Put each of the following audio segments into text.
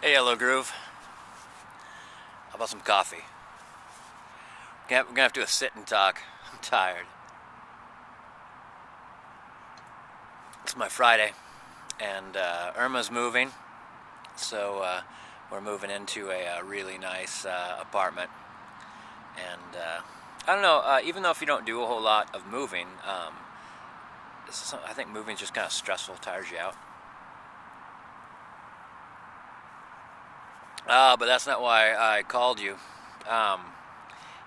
Hey, Yellowgroove. How about some coffee? We're gonna have to do a sit and talk. I'm tired. It's my Friday, and Irma's moving, so we're moving into a really nice apartment. And I don't know, even though if you don't do a whole lot of moving, I think moving is just kind of stressful, tires you out. But that's not why I called you.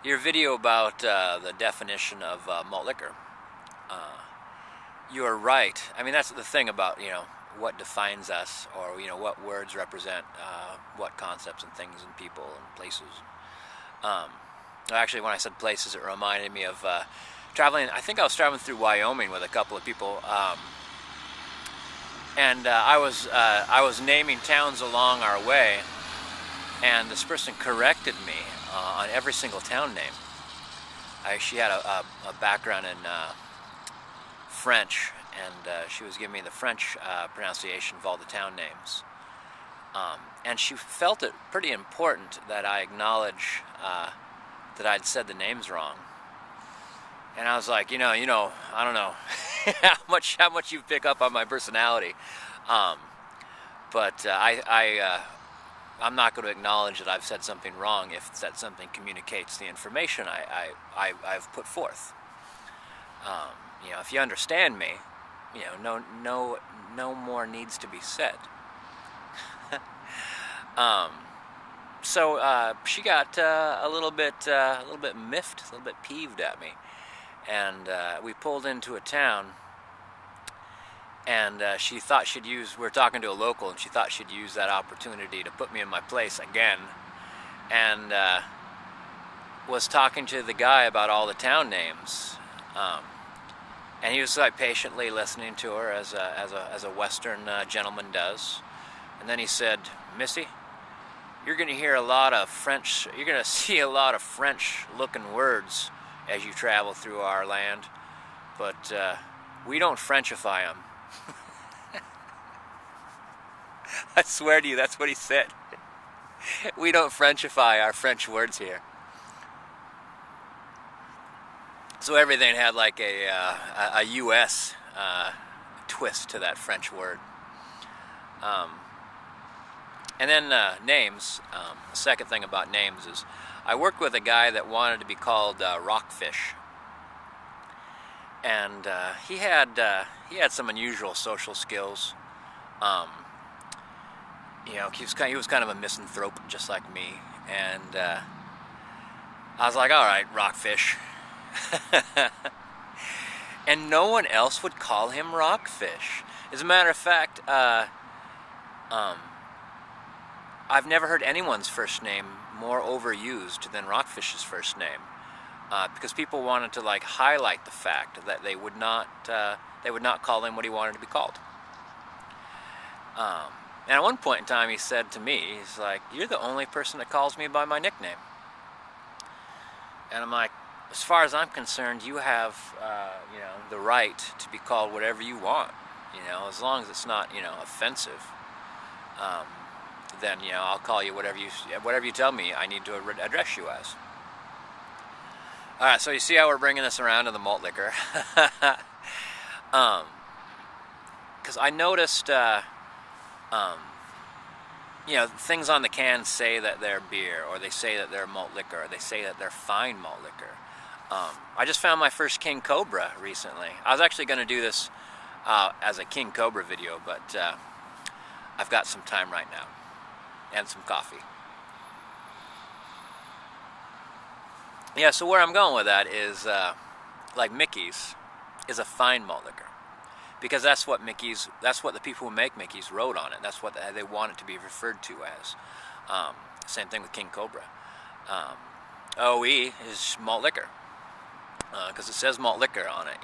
Your video about the definition of malt liquor. You're right. I mean, that's the thing about, what defines us, or, what words represent what concepts and things and people and places. Actually, when I said places, it reminded me of traveling. I think I was traveling through Wyoming with a couple of people. And I was naming towns along our way, and this person corrected me on every single town name. She had a background in French, and she was giving me the French pronunciation of all the town names. And she felt it pretty important that I acknowledge that I'd said the names wrong. And I was like, I don't know how much you pick up on my personality, but I'm not going to acknowledge that I've said something wrong if that something communicates the information I've put forth. If you understand me, no more needs to be said. So she got a little bit miffed, a little bit peeved at me, and we pulled into a town. And she thought we were talking to a local, and she thought she'd use that opportunity to put me in my place again, and was talking to the guy about all the town names, and he was like patiently listening to her as a Western gentleman does. And then he said, "Missy, you're going to hear a lot of French. You're going to see a lot of French-looking words as you travel through our land, but we don't Frenchify them." I swear to you, that's what he said. We don't Frenchify our French words here. So everything had like a U.S. twist to that French word. And then names. The second thing about names is I worked with a guy that wanted to be called Rockfish. And he had some unusual social skills. He was kind of a misanthrope, just like me. And I was like, all right, Rockfish. And no one else would call him Rockfish. As a matter of fact, I've never heard anyone's first name more overused than Rockfish's first name. Because people wanted to highlight the fact that they would not call him what he wanted to be called. And at one point in time, he said to me, he's like, "You're the only person that calls me by my nickname." And I'm like, as far as I'm concerned, you have the right to be called whatever you want. As long as it's not offensive. Then I'll call you whatever you tell me I need to address you as. All right, so you see how we're bringing this around to the malt liquor. Because I noticed, things on the can say that they're beer, or they say that they're malt liquor, or they say that they're fine malt liquor. I just found my first King Cobra recently. I was actually going to do this as a King Cobra video, but I've got some time right now, and some coffee. Yeah, so where I'm going with that is, Mickey's is a fine malt liquor. Because that's what the people who make Mickey's wrote on it. That's what they want it to be referred to as. Same thing with King Cobra. OE is malt liquor. Because it says malt liquor on it,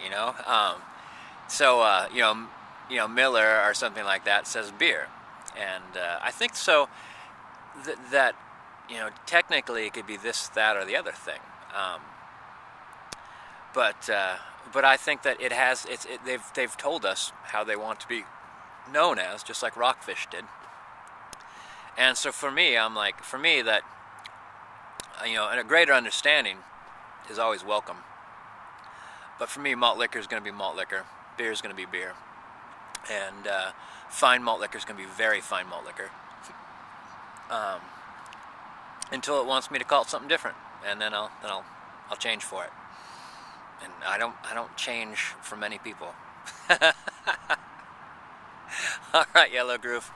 Miller or something like that says beer. And I think so that technically it could be this, that, or the other thing. But I think that they've told us how they want to be known as, just like Rockfish did. And so for me, I'm like, for me that, you know, and a greater understanding is always welcome. But for me, malt liquor is going to be malt liquor. Beer is going to be beer. And fine malt liquor is going to be very fine malt liquor. Until it wants me to call it something different, and then I'll change for it. And I don't change for many people. All right, Yellowgroove.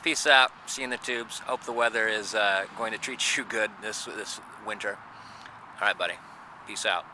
Peace out. See you in the tubes. Hope the weather is going to treat you good this winter. All right, buddy. Peace out.